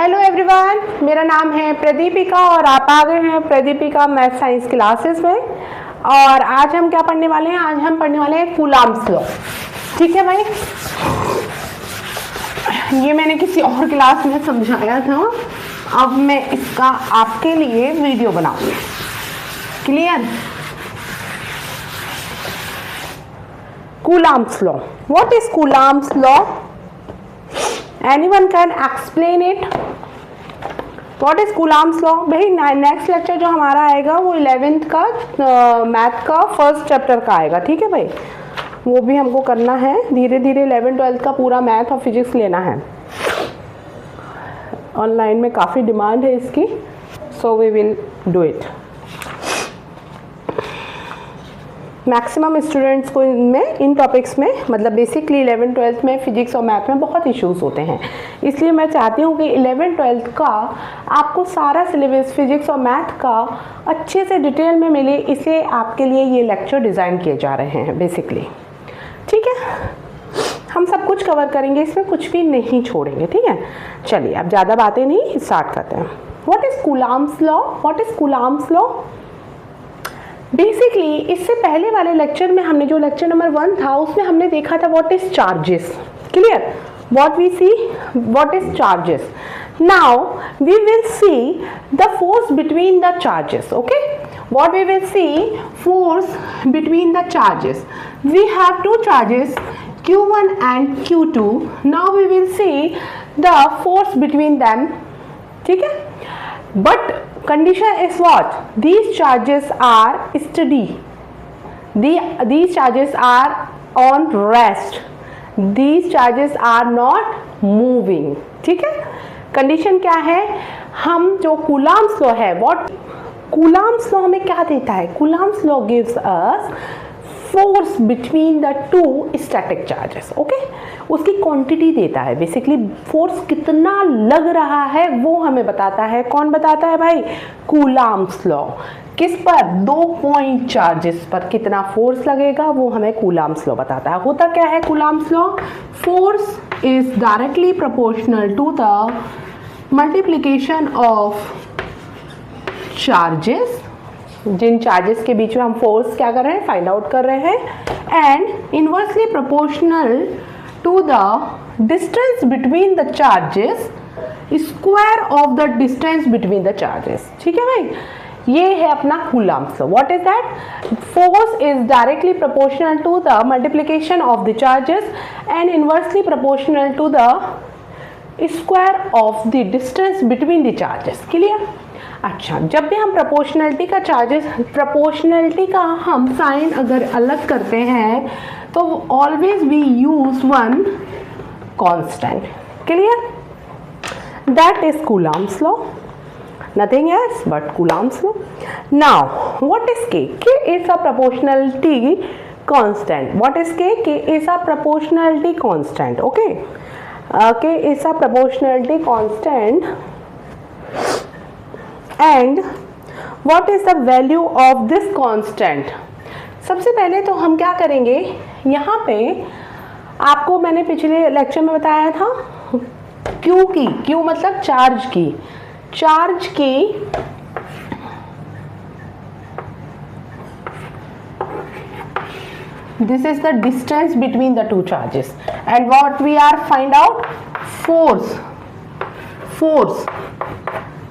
Hello everyone, मेरा नाम है प्रदीपिका और आप आ गए हैं प्रदीपिका मैथ साइंस क्लासेस में। और आज हम क्या पढ़ने वाले हैं? आज हम पढ़ने वाले हैं कूलम्ब्स लॉ। ठीक है भाई, ये मैंने किसी और क्लास में समझाया था, अब मैं इसका आपके लिए वीडियो बनाऊंगी। Clear? Coulomb's law, what is Coulomb's law? Anyone can explain it? What is Coulomb's law? भाई नेक्स्ट लेक्चर जो हमारा आएगा वो 11th का मैथ का फर्स्ट चैप्टर का आएगा। ठीक है भाई, वो भी हमको करना है धीरे धीरे। 11th-12th का पूरा मैथ और फिजिक्स लेना है। ऑनलाइन में काफ़ी डिमांड है इसकी, so we will do it. Maximum students को इनमें इन टॉपिक्स में मतलब बेसिकली 11th-12th में फिजिक्स और मैथ में बहुत इश्यूज होते हैं, इसलिए मैं चाहती हूँ कि 11th-12th का आपको सारा सिलेबस फिजिक्स और मैथ का अच्छे से डिटेल में मिले, इसलिए आपके लिए ये लेक्चर डिज़ाइन किए जा रहे हैं बेसिकली। ठीक है, हम सब कुछ कवर करेंगे, इसमें कुछ भी नहीं छोड़ेंगे। ठीक है, चलिए अब ज़्यादा बातें नहीं, स्टार्ट करते हैं। What is Coulomb's law? What is Coulomb's law? Basically इससे पहले वाले लेक्चर में हमने जो लेक्चर नंबर 1 था उसमें हमने देखा था what is charges. Clear? What we see, what is charges. Now we will see the force between the charges. Okay, what we will see, force between the charges. We have two charges Q1 and Q2. Now we will see the force between them. ठीक है, but condition is what? These charges are steady. These charges are on rest. These charges are not moving. ठीक है, condition क्या है? हम जो Coulomb's law है, what Coulomb's law हमें क्या देता है? Coulomb's law gives us force between the two static charges. Okay, उसकी क्वांटिटी देता है। बेसिकली फोर्स कितना लग रहा है वो हमें बताता है। कौन बताता है भाई? Coulomb's law. किस पर? 2 पॉइंट चार्जेस पर कितना फोर्स लगेगा वो हमें कूलम्ब्स लॉ बताता है। होता क्या है Coulomb's law? Force is directly proportional to the multiplication of charges. जिन चार्जेस के बीच में हम फोर्स क्या कर रहे हैं? फाइंड आउट कर रहे हैं। And inversely proportional to the distance between the charges, square of the distance between the charges. ठीक है भाई, ये है अपना Coulomb's law. What is that? Force is directly proportional to the multiplication of the charges and inversely proportional to the square of the distance between the charges. Clear? अच्छा, जब भी हम प्रोपोर्शनलिटी का हम साइन अगर अलग करते हैं तो always we use one constant. Clear? That is Coulomb's law, nothing else but Coulomb's law. Now what is k? K is a proportionality constant. What is k? K is a proportionality constant. Okay, k is a proportionality constant and what is the value of this constant? सबसे पहले तो हम क्या करेंगे, यहाँ पे आपको मैंने पिछले लेक्चर में बताया था Q की, Q मतलब चार्ज की, चार्ज की this is the distance between the two charges and what we are find out? Force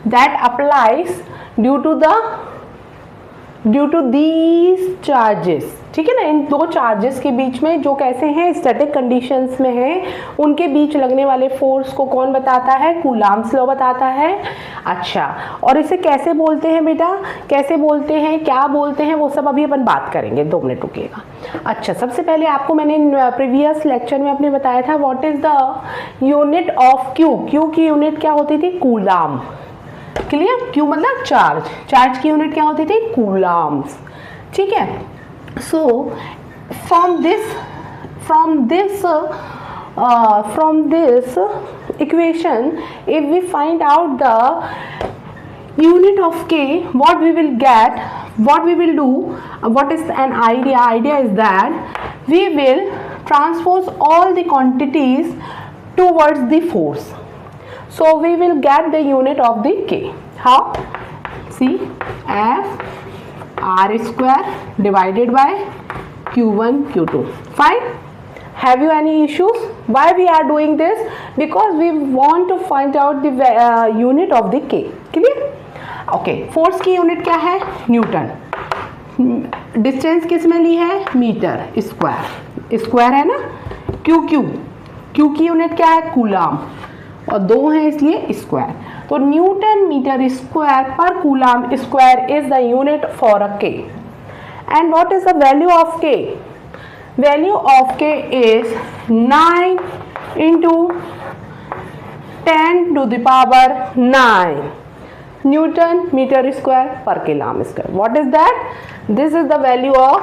that applies due to these charges। ठीक है ना, इन दो चार्जेस के बीच में जो कैसे हैं, स्टैटिक कंडीशंस में हैं, उनके बीच लगने वाले फोर्स को कौन बताता है? कूलम्ब्स लॉ बताता है। अच्छा, और इसे कैसे बोलते हैं बेटा? कैसे बोलते हैं, क्या बोलते हैं, वो सब अभी अपन बात करेंगे। 2 मिनट रुकिएगा। अच्छा, सबसे पहले आपको मैंने प्रीवियस लेक्चर में अपने बताया था what is the unit of Q. Q की यूनिट क्या होती थी? कूलम्ब। क्लियर? क्यू मतलब चार्ज, चार्ज की यूनिट क्या होती थी? कूलम्ब्स। ठीक है, so from this equation if we find out the unit of k, what we will get, what we will do, what is an idea is that we will transpose all the quantities towards the force. So we will get the unit of the K. How? See, F R square divided by Q1 Q2. Fine. Have you any issues? Why we are doing this? Because we want to find out the unit of the K. Clear? Okay. Force की unit क्या है? Newton. Distance किस में ली है? Metre square. Square है ना? Q q Q की unit क्या है? कूलाम. और दो हैं इसलिए स्क्वायर. तो न्यूटन मीटर स्क्वायर पर coulomb square is the unit for a k. And what is the value of k? Value of k is 9 into 10 to the power 9 Newton meter square per coulomb square. What is that? This is the value of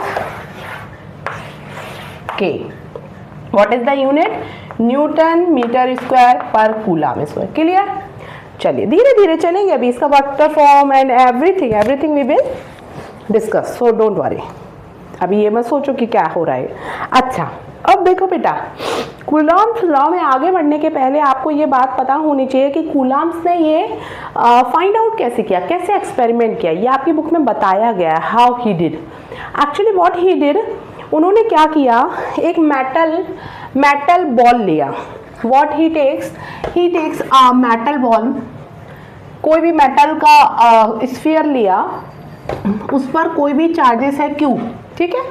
K. What is the unit? Newton meter square per coulomb square. Clear? चलिए धीरे धीरे चलेंगे. अभी इसका vector form and everything we will discuss. So don't worry. अभी ये मत सोचो कि क्या हो रहा है. अच्छा, अब देखो बेटा, कूलॉम्स लॉ में आगे बढ़ने के पहले आपको ये बात पता होनी चाहिए कि कूलॉम्स ने ये फाइंड आउट कैसे किया, कैसे एक्सपेरिमेंट किया. ये आपकी बुक में बताया गया है. How he did. Actually what he did, उन्होंने क्या किया, एक मेटल बॉल लिया. What he takes a metal ball, कोई भी मेटल का स्फीयर लिया, उस पर कोई भी चार्जेस है क्यू. ठीक है,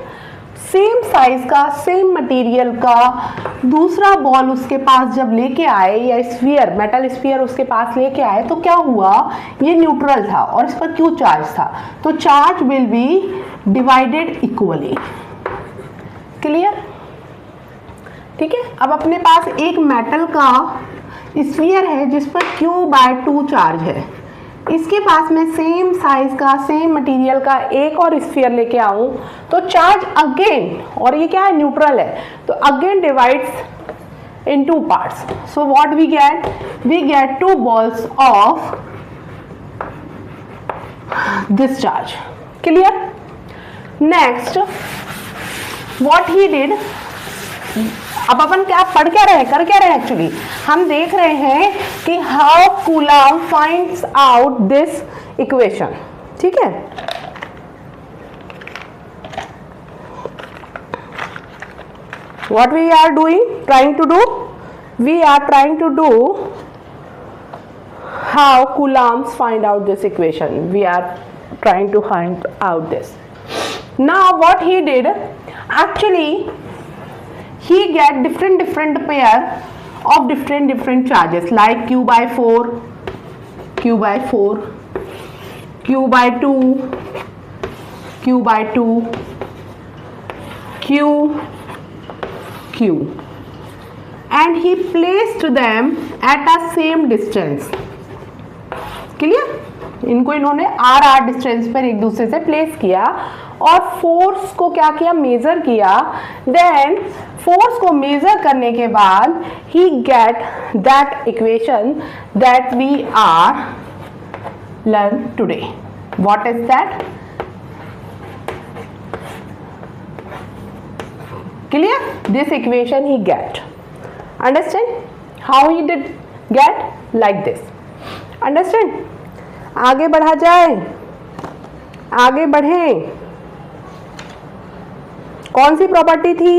सेम साइज का, सेम मटेरियल का दूसरा बॉल उसके पास जब लेके आए, या स्फीयर, मेटल स्फीयर उसके पास लेके आए, तो क्या हुआ, ये न्यूट्रल था और इस पर क्यू चार्ज था, तो charge will be divided equally. Clear? ठीक है. अब अपने पास एक मेटल का स्फीयर है जिस पर Q/2 चार्ज है. इसके पास में सेम साइज का, सेम मटेरियल का एक और स्फीयर लेके आऊं, तो चार्ज अगेन, और ये क्या है, न्यूट्रल है, तो again divides in two parts. So what we get two balls of this charge. Clear? Next what he did, अब अपन क्या पढ़ क्या रहे, कर क्या रहे, एक्चुअली हम देख रहे हैं कि how Coulomb finds out this equation. ठीक है, what we are trying to do how Coulomb's find out this equation. We are trying to find out this. Now what he did, actually he get different pair of different charges like Q/4, Q/2, Q, and he placed them at a same distance. Clear? इनको इन्होंने r distance पर एक दूसरे से place किया और force को क्या किया, मेजर किया. देन फोर्स को मेजर करने के बाद ही get that equation that we are learn today. What is that? Clear? This equation he get. Understand how he did get like this. Understand? आगे बढ़ा जाए, आगे बढ़ें. कौन सी प्रॉपर्टी थी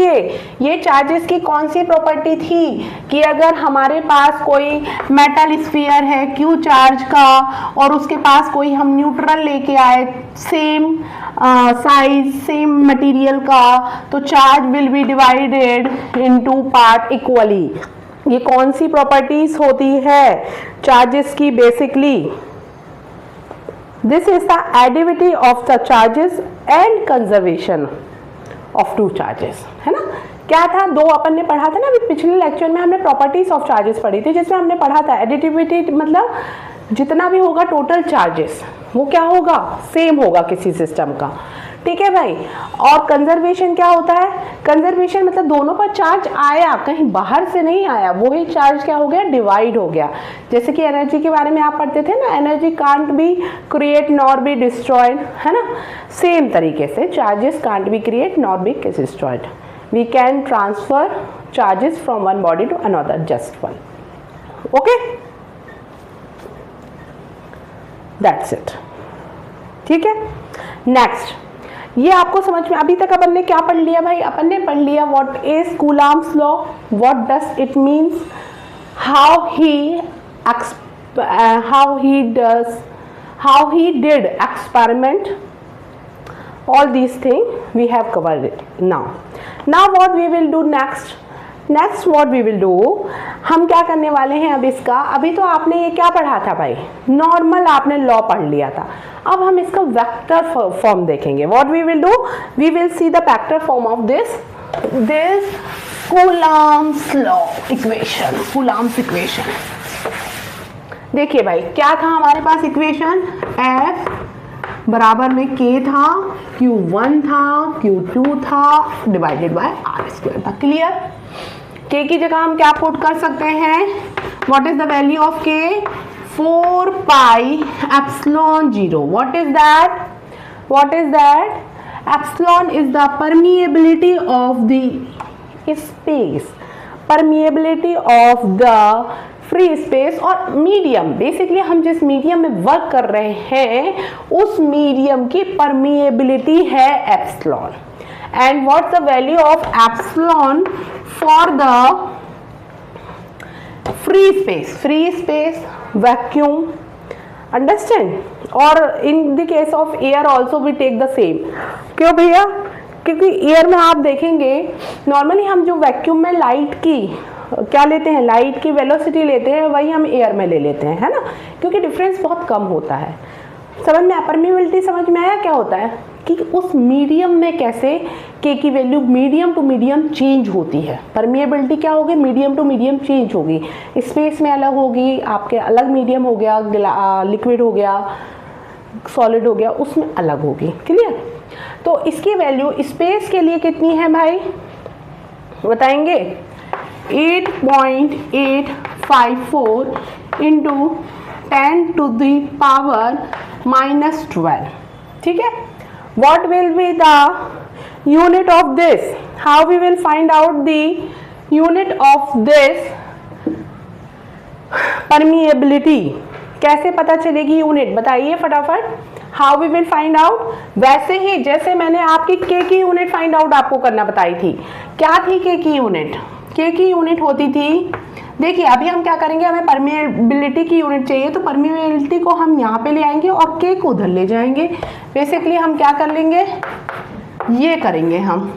ये चार्जेस की कौन सी प्रॉपर्टी थी कि अगर हमारे पास कोई मेटल स्फीयर है क्यू चार्ज का और उसके पास कोई हम न्यूट्रल लेके आए सेम साइज, सेम मटेरियल का, तो charge will be divided into part equally. ये कौन सी प्रॉपर्टीज होती है चार्जेस की? Basically this is the additivity of the charges and conservation of two charges. है ना? क्या था, दो अपन ने पढ़ा था ना अभी पिछले लेक्चर में, हमने प्रॉपर्टीज ऑफ चार्जेस पढ़ी थी, जिसमें हमने पढ़ा था एडिटिविटी मतलब जितना भी होगा टोटल चार्जेस वो क्या होगा, सेम होगा किसी सिस्टम का. ठीक है भाई. और कंजर्वेशन क्या होता है? कंजर्वेशन मतलब दोनों पर चार्ज आया, कहीं बाहर से नहीं आया, वही चार्ज क्या हो गया, डिवाइड हो गया. जैसे कि एनर्जी के बारे में आप पढ़ते थे ना, energy can't be create nor be destroyed. है ना? सेम तरीके से charges can't be create nor be destroyed. We can transfer charges from one body to another, just one. Okay. That's it. ठीक है, नेक्स्ट, ये आपको समझ में, अभी तक अपन ने क्या पढ़ लिया भाई? अपन ने पढ़ लिया what is Coulomb's law, what does it means, how he did experiment, all these things we have covered it now what we will do next what we will do, हम क्या करने वाले हैं अब इसका, अभी तो आपने ये क्या पढ़ा था भाई? नॉर्मल आपने लॉ पढ़ लिया था, अब हम इसका वेक्टर फॉर्म देखेंगे। what we will do, we will see the vector form of this Coulomb's law equation, Coulomb's equation। देखिए भाई, क्या था हमारे पास इक्वेशन? F बराबर में K था, Q1 था, Q2 था, डिवाइडेड बाय R स्क्वायर था। क्लियर? K की जगह हम क्या पुट कर सकते हैं? What is the value of K? 4 pi epsilon 0। What is that? Epsilon is the permeability of the space, permeability of the free space और मीडियम। बेसिकली हम जिस मीडियम में वर्क कर रहे हैं उस मीडियम की परमिएबिलिटी है epsilon. And what's the value of epsilon for the free space vacuum, understand? और in the case of air also we take the same. क्यों भैया? क्योंकि एयर में आप देखेंगे नॉर्मली हम जो वैक्यूम में लाइट की क्या लेते हैं, लाइट की वेलोसिटी लेते हैं, वही हम एयर में ले लेते हैं, है ना? क्योंकि डिफरेंस बहुत कम होता है। समझ में, परमिएबिलिटी समझ में आया क्या होता है? कि उस मीडियम में कैसे के की value medium to medium change होती है। परमिएबिलिटी क्या होगी? मीडियम टू मीडियम चेंज होगी, स्पेस में अलग होगी, आपके अलग मीडियम हो गया, लिक्विड हो गया, सॉलिड हो गया, उसमें अलग होगी। क्लियर? तो इसकी वैल्यू स्पेस के लिए कितनी है भाई, बताएंगे? 8.854 इंटू 10⁻⁻12। ठीक है? What will be the unit of this? How we will find out the unit of this permeability? कैसे पता चलेगी यूनिट, बताइए फटाफट। How we will find out? वैसे ही जैसे मैंने आपकी K की यूनिट फाइंड आउट आपको करना बताई थी। क्या थी K की यूनिट? K की यूनिट होती थी, देखिए अभी हम क्या करेंगे, हमें परमिएबिलिटी की यूनिट चाहिए, तो परमिएबिलिटी को हम यहाँ पे ले आएंगे और K को उधर ले जाएंगे। बेसिकली हम क्या कर लेंगे, ये करेंगे हम।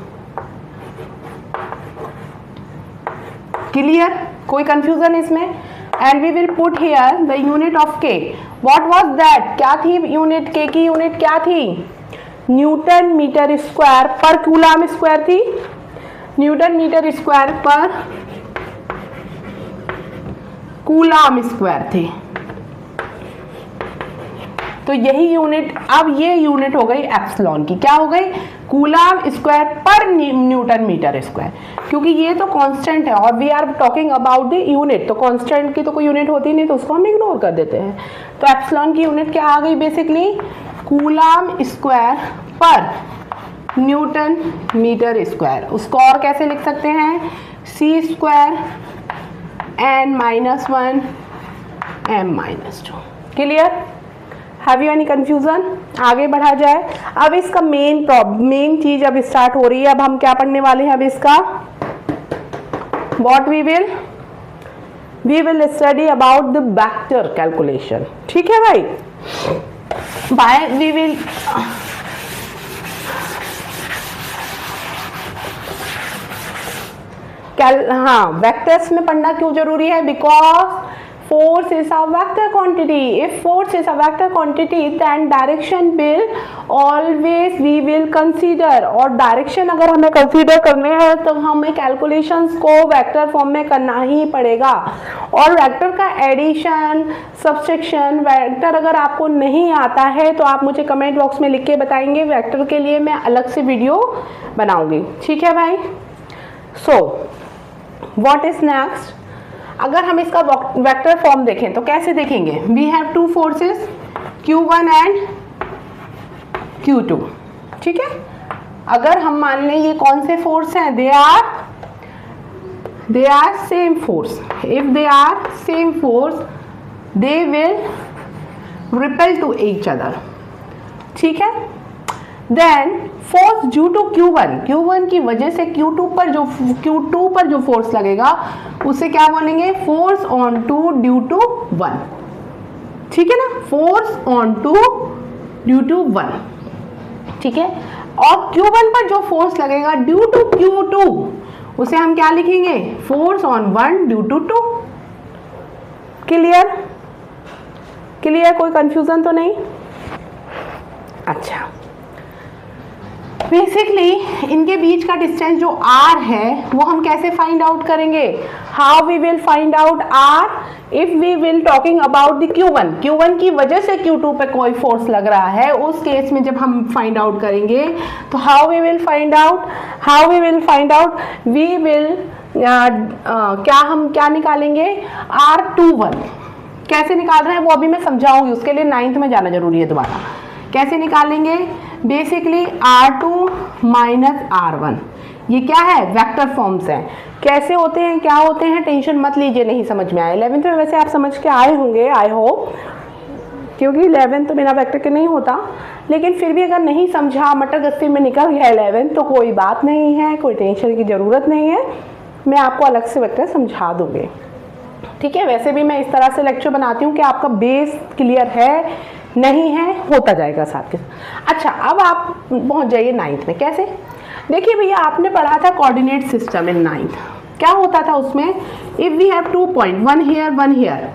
क्लियर? कोई कंफ्यूजन इसमें? And we will put here the unit of K। What was that? क्या थी यूनिट? K की यूनिट क्या थी? Newton metre square per coulomb square थी, newton metre square per coulomb square थे। तो यही यूनिट, अब ये यूनिट हो गई एप्सिलॉन की, क्या हो गई? Coulomb square per newton metre square, क्योंकि ये तो कांस्टेंट है और we are talking about the unit, तो कांस्टेंट की तो कोई यूनिट होती नहीं, तो उसको हम इग्नोर कर देते हैं। तो एप्सिलॉन की यूनिट क्या आ गई? Basically coulomb square per newton metre square. उसको और कैसे लिख सकते हैं? C square n-1 m-2। Clear? Have you any confusion? आगे बढ़ा जाए। अब इसका मेन चीज अब स्टार्ट हो रही है। अब हम क्या पढ़ने वाले हैं? अब इसका what we will study about the vector calculation. ठीक है भाई? बाय वी विल हाँ, वेक्टर्स में पढ़ना क्यों जरूरी है? Because force is a vector quantity. If force is a vector quantity, then direction will always we will consider, और डायरेक्शन अगर हमें कंसीडर करने हैं तो हमें कैलकुलेशंस को वेक्टर फॉर्म में करना ही पड़ेगा। और वेक्टर का एडिशन, सब्सट्रैक्शन, वेक्टर अगर आपको नहीं आता है तो आप मुझे कमेंट बॉक्स में लिख के बताएंगे, वेक्टर के लिए मैं अलग से वीडियो बनाऊंगी। ठीक है भाई? So what is next? अगर हम इसका वेक्टर फॉर्म देखें तो कैसे देखेंगे? We have two forces Q1 and Q2। ठीक है? अगर हम मान लें ये कौन से फोर्स हैं? They are same force. If they are same force, they will repel to each other, ठीक है। Then force due to Q1 की वजह से Q2 पर जो फोर्स लगेगा उसे क्या बोलेंगे, force on two due to 1, ठीक है ना, force on two due to 1, ठीक है। और Q1 पर जो फोर्स लगेगा ड्यू टू Q2 उसे हम क्या लिखेंगे, force on 1 due to 2। Clear, कोई कंफ्यूजन तो नहीं? अच्छा, बेसिकली इनके बीच का डिस्टेंस जो r है वो हम कैसे फाइंड आउट करेंगे, how we will find out r if we will talking about the Q1 की वजह से Q2 पे कोई फोर्स लग रहा है, उस केस में जब हम फाइंड आउट करेंगे तो how we will find out, we will क्या निकालेंगे, R21 कैसे निकाल रहे हैं वो अभी मैं समझाऊंगी, उसके लिए 9th में जाना जरूरी है दोबारा। कैसे निकालेंगे, बेसिकली R2 माइनस R1, ये क्या है, वेक्टर फॉर्म्स हैं। कैसे होते हैं, क्या होते हैं, टेंशन मत लीजिए, नहीं समझ में आए 11th में, वैसे आप समझ के आए होंगे आई होप, क्योंकि 11th तो बिना वेक्टर के नहीं होता, लेकिन फिर भी अगर नहीं समझा, मटर गश्ती में निकल गया 11th तो कोई बात नहीं है, कोई टेंशन की ज़रूरत नहीं है, मैं आपको अलग से वेक्टर समझा दूँगी, ठीक है। वैसे भी मैं इस तरह से लेक्चर बनाती हूँ कि आपका बेस क्लियर है, नहीं है, होता जाएगा साथ के साथ। अच्छा, अब आप पहुँच जाइए 9th में। कैसे, देखिए भैया, आपने पढ़ा था कोऑर्डिनेट सिस्टम इन 9th। क्या होता था उसमें, if we have 2 point, 1 here,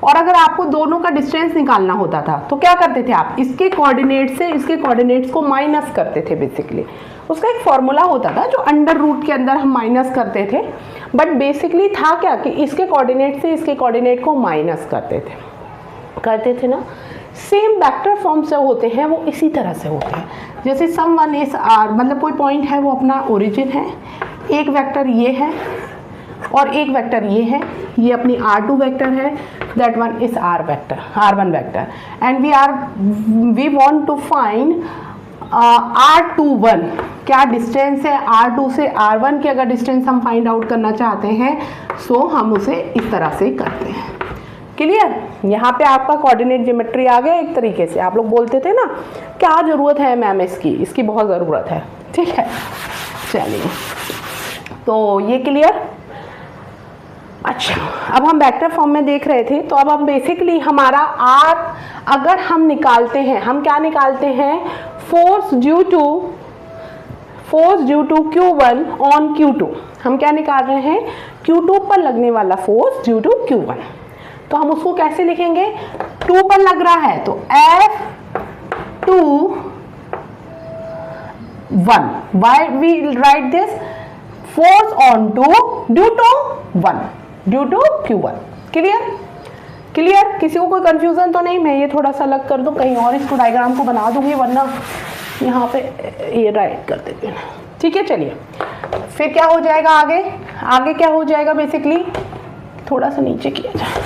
और अगर आपको दोनों का डिस्टेंस निकालना होता था तो क्या करते थे आप, इसके कोऑर्डिनेट से इसके कोऑर्डिनेट्स को माइनस करते थे। बेसिकली उसका एक फॉर्मूला होता था जो अंडर रूट के अंदर हम माइनस करते थे, बट बेसिकली था क्या कि इसके कोऑर्डिनेट से इसके कोऑर्डिनेट को माइनस करते थे ना। सेम वेक्टर फॉर्म से होते हैं वो इसी तरह से होते हैं, जैसे सम वन इज आर, मतलब कोई पॉइंट है वो अपना ओरिजिन है, एक वेक्टर ये है और एक वेक्टर ये है, ये अपनी R2 वेक्टर है, that one is R1 vector, and we want to find R21, क्या डिस्टेंस है R2 से R1 की, अगर डिस्टेंस हम फाइंड आउट करना चाहते हैं सो हम उसे इस तरह से करते हैं। क्लियर, यहाँ पे आपका कोऑर्डिनेट ज्योमेट्री आ गया एक तरीके से। आप लोग बोलते थे ना क्या ज़रूरत है मैम इसकी बहुत ज़रूरत है, ठीक है। चलिए, तो ये क्लियर। अच्छा, अब हम वेक्टर फॉर्म में देख रहे थे, तो अब हम बेसिकली हमारा R अगर हम निकालते हैं, हम क्या निकालते हैं, force due to Q1 on Q2, हम क्या निकाल रहे हैं, Q2 पर लगने वाला फोर्स ड्यू टू Q1, तो हम उसको कैसे लिखेंगे, 2 पर लग रहा है तो F21, why we write this, force on 2 due to 1 due to Q1। Clear, किसी को कोई कंफ्यूजन तो नहीं? मैं ये थोड़ा सा अलग कर दूं, कहीं और इसको डायग्राम को बना दूंगी, वरना यहाँ पे ये राइट कर देते हैं, ठीक है। चलिए, फिर क्या हो जाएगा आगे क्या हो जाएगा, बेसिकली थोड़ा सा नीचे किया जाए,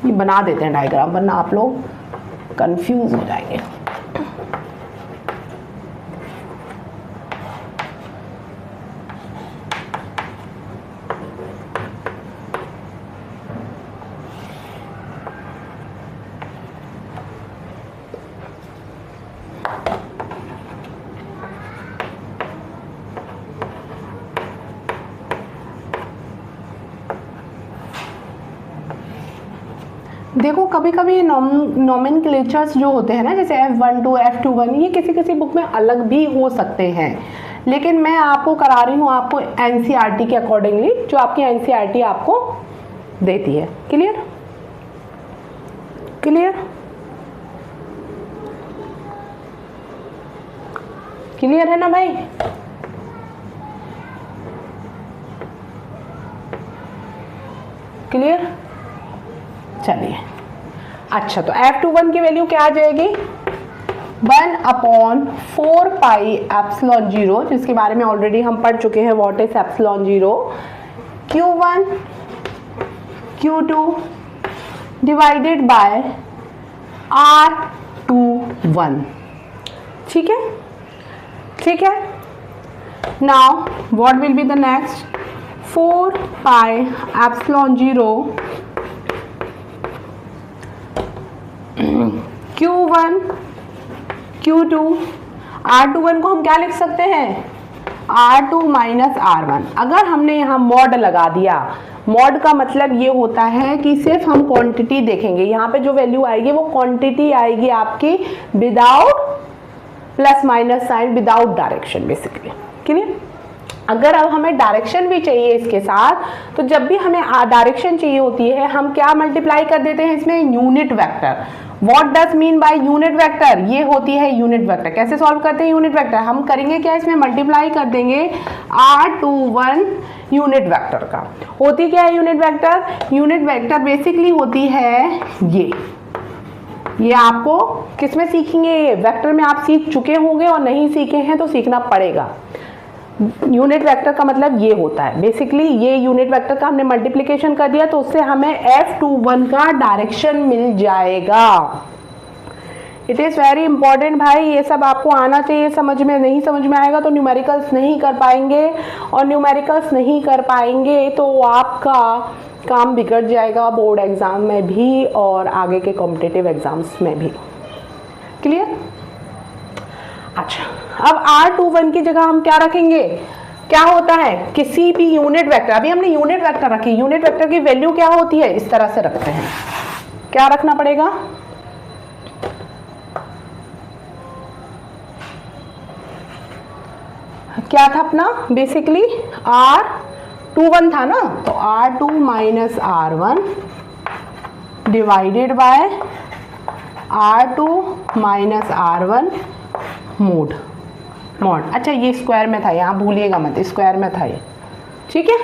ये बना देते हैं डायग्राम, वरना आप लोग कंफ्यूज हो जाएंगे। देखो, कभी कभी नोमेनक्लेचर्स जो होते हैं ना, जैसे F12, F21, ये किसी बुक में अलग भी हो सकते हैं, लेकिन मैं आपको करा रही हूँ आपको NCERT के अकॉर्डिंगली, जो आपकी NCERT आपको देती है। क्लियर है ना भाई? क्लियर, चलिए। अच्छा, तो F21 की वैल्यू क्या आ जाएगी, 1/4 पाई एप्सिलॉन 0, जिसके बारे में ऑलरेडी हम पढ़ चुके हैं, what is epsilon 0, Q1 Q2 divided by R21, ठीक है। Now what will be the next, 4 pi epsilon 0 Q1 Q2, R21 को हम क्या लिख सकते हैं, R2 माइनस R1। अगर हमने यहाँ मॉड लगा दिया, मॉड का मतलब ये होता है कि सिर्फ हम क्वांटिटी देखेंगे, यहाँ पे जो वैल्यू आएगी वो क्वांटिटी आएगी आपकी without plus minus sign, without direction basically. Clear? अगर अब हमें डायरेक्शन भी चाहिए इसके साथ, तो जब भी हमें डायरेक्शन चाहिए होती है हम क्या मल्टीप्लाई कर देते हैं इसमें, unit vector. What does mean by unit vector, ये होती है यूनिट वेक्टर। कैसे सॉल्व करते हैं यूनिट वेक्टर, हम करेंगे क्या, इसमें मल्टीप्लाई कर देंगे R21 यूनिट वेक्टर का। होती क्या है unit vector, unit vector basically होती है ये आपको किस में सीखेंगे, वेक्टर में आप सीख चुके होंगे, और नहीं सीखे हैं तो सीखना पड़ेगा। यूनिट वेक्टर का मतलब ये होता है बेसिकली, ये यूनिट वेक्टर का हमने मल्टीप्लिकेशन कर दिया तो उससे हमें F21 का डायरेक्शन मिल जाएगा। इट इज़ वेरी इंपॉर्टेंट भाई, ये सब आपको आना चाहिए समझ में। नहीं समझ में आएगा तो न्यूमेरिकल्स नहीं कर पाएंगे, और न्यूमेरिकल्स नहीं कर पाएंगे तो आपका काम बिगड़ जाएगा बोर्ड एग्जाम में भी और आगे के कॉम्पिटिटिव एग्जाम्स में भी। क्लियर? अच्छा, अब R21 की जगह हम क्या रखेंगे, क्या होता है किसी भी यूनिट वेक्टर, अभी हमने यूनिट वेक्टर रखी, यूनिट वेक्टर की वैल्यू क्या होती है, इस तरह से रखते हैं। क्या रखना पड़ेगा, क्या था अपना बेसिकली R21 था ना, तो R2 minus R1 divided by R2 minus R1 mode. अच्छा ये स्क्वायर में था, यहाँ भूलिएगा मत, स्क्वायर में था ये। ठीक है,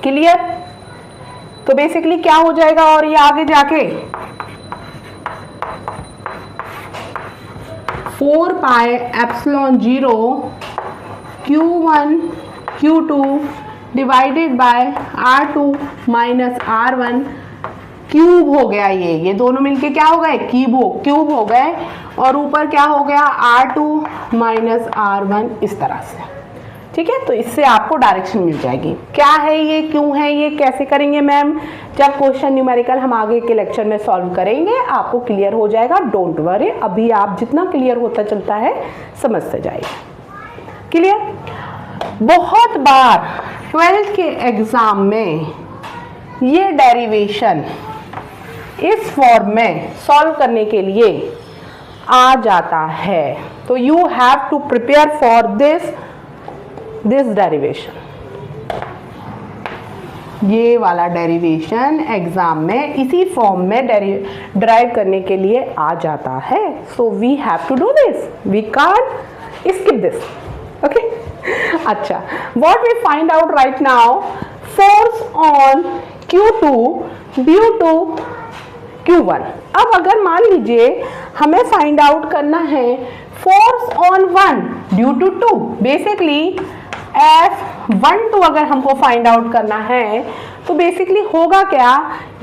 क्लियर? तो बेसिकली क्या हो जाएगा, और ये आगे जाके 4 pi epsilon 0 Q1 Q2 divided by R2 minus R1 cube हो गया। ये दोनों मिलके क्या हो गए, क्यूब हो गए, और ऊपर क्या हो गया R2 माइनस R1 इस तरह से। ठीक है, तो इससे आपको डायरेक्शन मिल जाएगी। क्या है ये, क्यों है ये, कैसे करेंगे मैम, जब क्वेश्चन न्यूमेरिकल हम आगे के लेक्चर में सॉल्व करेंगे आपको क्लियर हो जाएगा। डोंट वरी, अभी आप जितना क्लियर होता चलता है समझते जाइए। क्लियर? बहुत बार 12th के एग्जाम में ये डेरिवेशन इस फॉर्म में सॉल्व करने के लिए आ जाता है, तो you have to prepare for this derivation. ये वाला डेरिवेशन एग्जाम में इसी फॉर्म में डिराइव करने के लिए आ जाता है, so we have to do this, we can't skip this. Okay, अच्छा, what we find out right now, force on Q2 due to Q1। अब अगर मान लीजिए हमें फाइंड आउट करना है force on 1 due to 2, basically F12 अगर हमको फाइंड आउट करना है तो बेसिकली होगा क्या,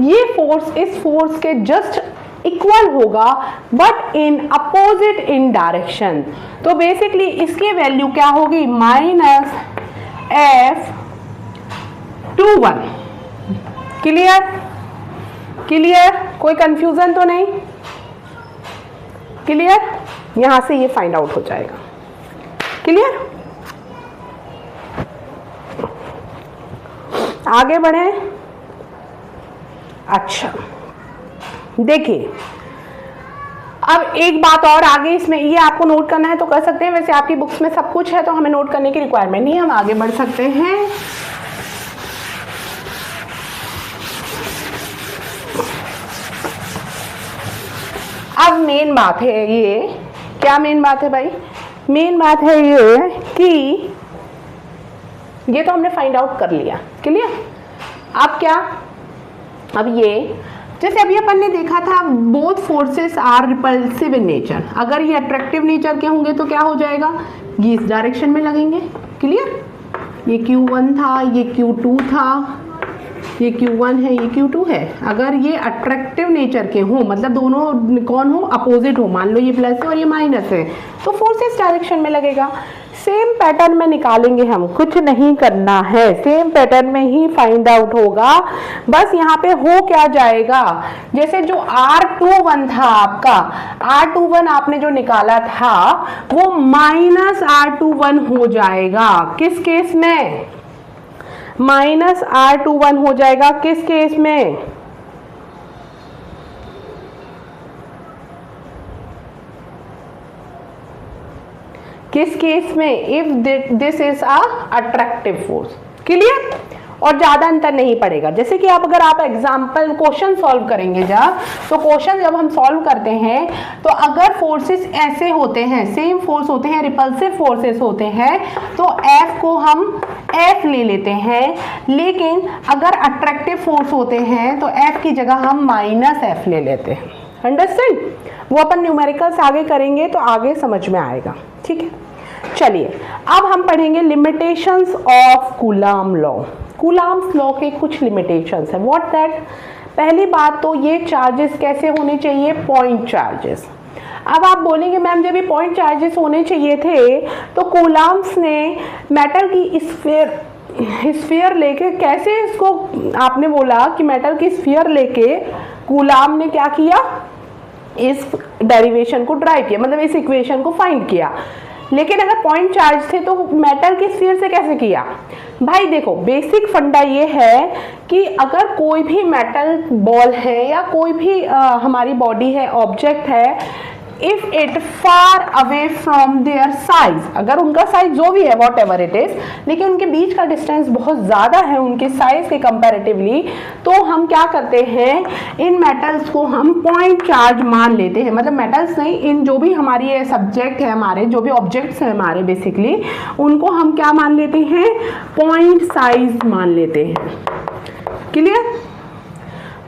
ये फोर्स इस फोर्स के जस्ट इक्वल होगा but in opposite in direction. तो बेसिकली इसकी वैल्यू क्या होगी, माइनस F21। क्लियर? क्लियर? कोई कंफ्यूजन तो नहीं? क्लियर? यहां से ये फाइंड आउट हो जाएगा। क्लियर? आगे बढ़े। अच्छा देखिए, अब एक बात और आगे इसमें ये आपको नोट करना है तो कर सकते हैं, वैसे आपकी बुक्स में सब कुछ है तो हमें नोट करने की रिक्वायरमेंट नहीं है, हम आगे बढ़ सकते हैं। अब मेन बात है ये, क्या मेन बात है भाई, मेन बात है ये कि ये तो हमने फाइंड आउट कर लिया। क्लियर? अब क्या, अब ये जैसे अभी अपन ने देखा था both forces are repulsive in nature, अगर ये अट्रैक्टिव नेचर के होंगे तो क्या हो जाएगा, ये इस डायरेक्शन में लगेंगे। क्लियर? ये Q1 था, ये Q2 था, ये Q1 है, ये Q2 है। अगर ये अट्रैक्टिव नेचर के हों, मतलब दोनों कौन हो, अपोजिट हो, मान लो ये प्लस है और ये माइनस है, तो फोर्स इस डायरेक्शन में लगेगा। सेम पैटर्न में निकालेंगे, हम कुछ नहीं करना है, सेम पैटर्न में ही फाइंड आउट होगा। बस यहाँ पे हो क्या जाएगा, जैसे जो R21 था आपका, R21 आपने जो निकाला था वो माइनस R21 हो जाएगा। किस केस में? माइनस R21 हो जाएगा। किस केस में? किस केस में? If this is a attractive force. Clear? और ज्यादा अंतर नहीं पड़ेगा। जैसे कि अगर आप एग्जाम्पल क्वेश्चन सॉल्व करेंगे तो क्वेश्चन जब हम सॉल्व करते हैं तो अगर फोर्सेस ऐसे होते हैं, सेम फोर्स होते हैं, रिपल्सिव फोर्सेस होते हैं, तो F को हम F ले लेते हैं, लेकिन अगर अट्रैक्टिव फोर्स होते हैं तो F की जगह हम माइनस F ले लेते हैं। अंडरस्टैंड? वो अपन न्यूमेरिकल्स आगे करेंगे तो आगे समझ में आएगा। ठीक है, चलिए अब हम पढ़ेंगे limitations of coulomb law. Coulomb law के कुछ लिमिटेशंस है। What that? पहली बात तो ये चार्जेस कैसे होने चाहिए? Point charges. अब आप बोलेंगे मैम जब ये पॉइंट चार्जेस होने चाहिए थे तो कूलम्ब्स ने मेटल की स्फीयर लेके कैसे, इसको आपने बोला कि मेटल की स्फीयर लेके कूलम्ब ने क्या किया? इस डेरिवेशन को ड्राइव किया, मतलब इस इक्वेशन को फाइंड किया। लेकिन अगर पॉइंट चार्ज थे तो मेटल की स्फीयर से कैसे किया? भाई देखो, बेसिक फंडा ये है कि अगर कोई भी मेटल बॉल है या कोई भी हमारी बॉडी है, ऑब्जेक्ट है, if it far away from their size, अगर उनका साइज जो भी है वॉट एवर इट इज, लेकिन उनके बीच का डिस्टेंस बहुत ज़्यादा है उनके साइज के कंपैरेटिवली, तो हम क्या करते हैं, इन मेटल्स को हम पॉइंट चार्ज मान लेते हैं। मतलब मेटल्स नहीं, इन जो भी हमारी ये सब्जेक्ट है, हमारे जो भी ऑब्जेक्ट्स हैं हमारे, बेसिकली उनको हम क्या मान लेते हैं? पॉइंट साइज मान लेते हैं। क्लियर?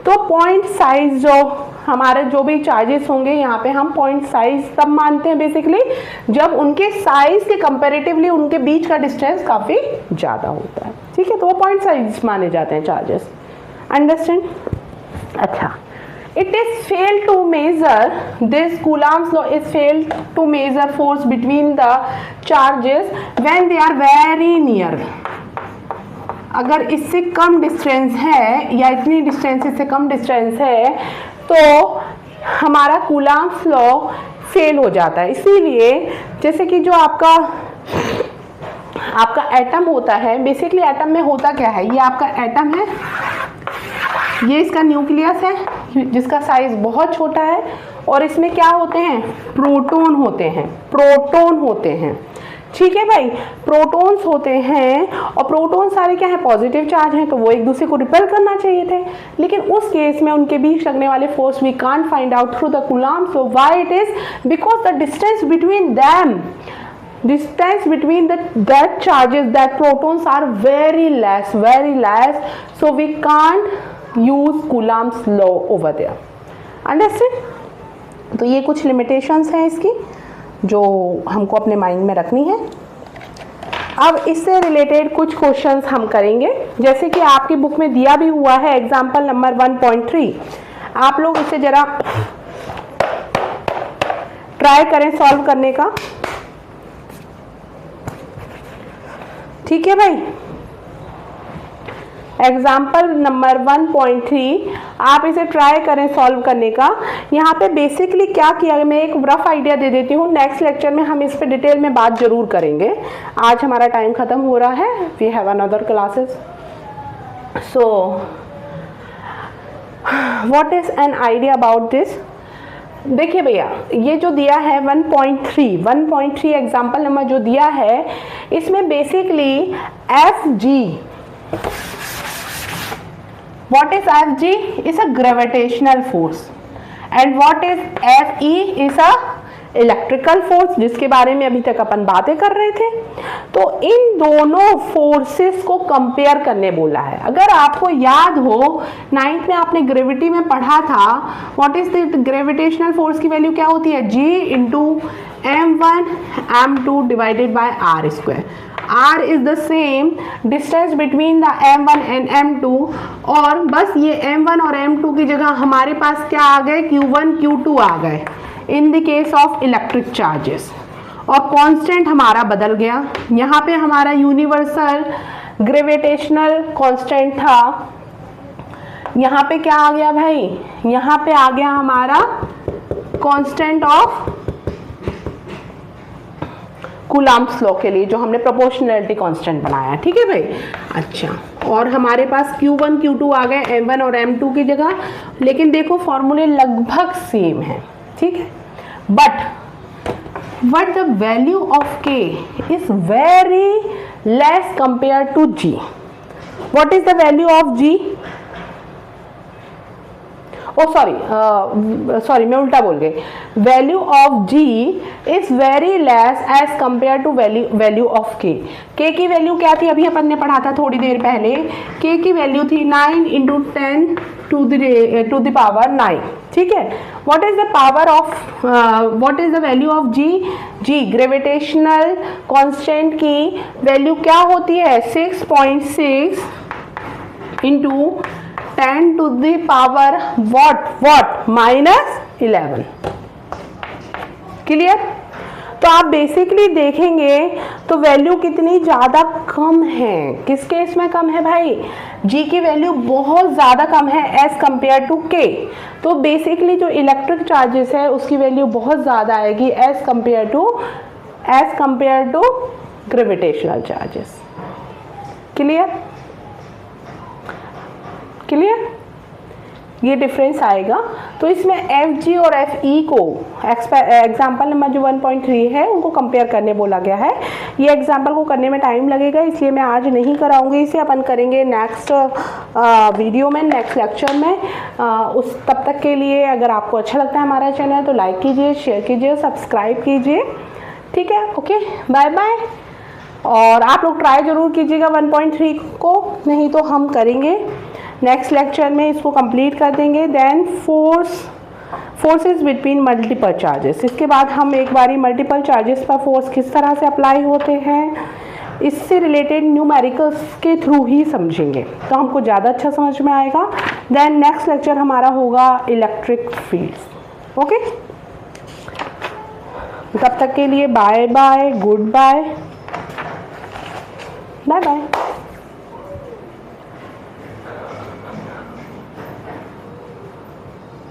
तो पॉइंट साइज जो हमारे जो भी चार्जेस होंगे यहाँ पे हम पॉइंट साइज तब मानते हैं बेसिकली जब उनके साइज के कंपैरेटिवली उनके बीच का डिस्टेंस काफी ज्यादा होता है। ठीक है, तो वो पॉइंट साइज माने जाते हैं चार्जेस। अंडरस्टैंड? अच्छा, it is failed to measure, this Coulomb's law is failed to measure force between the charges when they are very near। अगर इससे कम डिस्टेंस है या इतनी डिस्टेंस इससे कम डिस्टेंस है तो हमारा कूलम्ब्स लॉ फेल हो जाता है। इसीलिए जैसे कि जो आपका एटम होता है, बेसिकली एटम में होता क्या है, ये आपका एटम है, ये इसका न्यूक्लियस है जिसका साइज बहुत छोटा है, और इसमें क्या होते हैं? प्रोटॉन होते हैं, प्रोटॉन होते हैं। ठीक है भाई, प्रोटॉन्स होते हैं, और प्रोटॉन सारे क्या है? पॉजिटिव चार्ज हैं, तो वो एक दूसरे को रिपेल करना चाहिए थे, लेकिन उस केस में उनके बीच लगने वाले force we can't find out through the Coulomb. So why it is? Because the distance between them, distance between that charges, that protons are very less, so we can't use Coulomb's law over there। Understand? तो ये कुछ limitations हैं इसकी जो हमको अपने mind में रखनी है। अब इससे रिलेटेड कुछ क्वेश्चंस हम करेंगे, जैसे कि आपकी बुक में दिया भी हुआ है एग्जाम्पल नंबर 1.3। आप लोग इसे जरा ट्राई करें सॉल्व करने का। ठीक है भाई, एग्जाम्पल नंबर 1.3 आप इसे ट्राई करें सॉल्व करने का। यहाँ पे बेसिकली क्या किया है, मैं एक रफ आइडिया दे देती हूँ, नेक्स्ट लेक्चर में हम इस पे डिटेल में बात जरूर करेंगे। आज हमारा टाइम खत्म हो रहा है, we have another classes. So what is an idea about this? देखिए भैया, ये जो दिया है 1.3 एग्जाम्पल नंबर जो दिया है, इसमें basically Fg, what is Fg? is a gravitational force and what is Fe? is a electrical force, जिसके बारे में अभी तक अपन बातें कर रहे थे। तो इन दोनों फोर्सेस को कंपेयर करने बोला है। अगर आपको याद हो 9th में आपने ग्रेविटी में पढ़ा था, what is the gravitational force की वैल्यू क्या होती है? G into m1 m2 divided by r square. R is the same distance between the m1 and m2, और बस ये m1 और m2 की जगह हमारे पास क्या आ गए? q1 q2 आ गए इन the case of electric charges. और कांस्टेंट हमारा बदल गया। यहाँ पे हमारा यूनिवर्सल ग्रेविटेशनल कांस्टेंट था, यहाँ पे क्या आ गया भाई, यहाँ पे आ गया हमारा कांस्टेंट ऑफ कूलम्ब्स लॉ के लिए जो हमने प्रोपोर्शनैलिटी कांस्टेंट बनाया है, ठीक है भाई। अच्छा, और हमारे पास Q1 Q2 आ गए M1 और M2 की जगह, लेकिन देखो फॉर्मूले लगभग सेम है, ठीक है, but the value of K is very less compare to G। What is the value of G? Sorry मैं उल्टा बोल गई। Value of G is very less as compare to value of K। K की value क्या थी, अभी अपन ने पढ़ा था थोड़ी देर पहले। K की वैल्यू थी 9 × 10 टू द पावर 9, ठीक है। What is the power of what is the value of G? G gravitational constant की वैल्यू क्या होती है, 6.6 × 10 to the power what -11। Clear? तो आप बेसिकली देखेंगे तो वैल्यू कितनी ज़्यादा कम है, किस केस में कम है भाई, G की वैल्यू बहुत ज़्यादा कम है एज कंपेयर टू K। तो बेसिकली जो इलेक्ट्रिक चार्जेस है उसकी वैल्यू बहुत ज़्यादा आएगी as compare to gravitational charges. Clear? Clear? ये डिफरेंस आएगा। तो इसमें Fg और Fe को एग्जाम्पल नंबर जो 1.3 है उनको कंपेयर करने बोला गया है। ये एग्जाम्पल को करने में टाइम लगेगा, इसलिए मैं आज नहीं कराऊंगी, इसे अपन करेंगे नेक्स्ट वीडियो में, नेक्स्ट लेक्चर में। उस तब तक के लिए अगर आपको अच्छा लगता है हमारा चैनल तो लाइक कीजिए, शेयर कीजिए, सब्सक्राइब कीजिए, ठीक है। Okay, bye bye. और आप लोग ट्राई ज़रूर कीजिएगा 1.3 को, नहीं तो हम करेंगे नेक्स्ट लेक्चर में, इसको कंप्लीट कर देंगे। Then forces between multiple charges, इसके बाद हम एक बारी मल्टीपल चार्जेस पर फोर्स किस तरह से अप्लाई होते हैं इससे रिलेटेड न्यूमेरिकल्स के थ्रू ही समझेंगे, तो हमको ज़्यादा अच्छा समझ में आएगा। देन नेक्स्ट लेक्चर हमारा होगा इलेक्ट्रिक फील्ड्स। ओके, तब तक के लिए bye bye, goodbye, bye bye.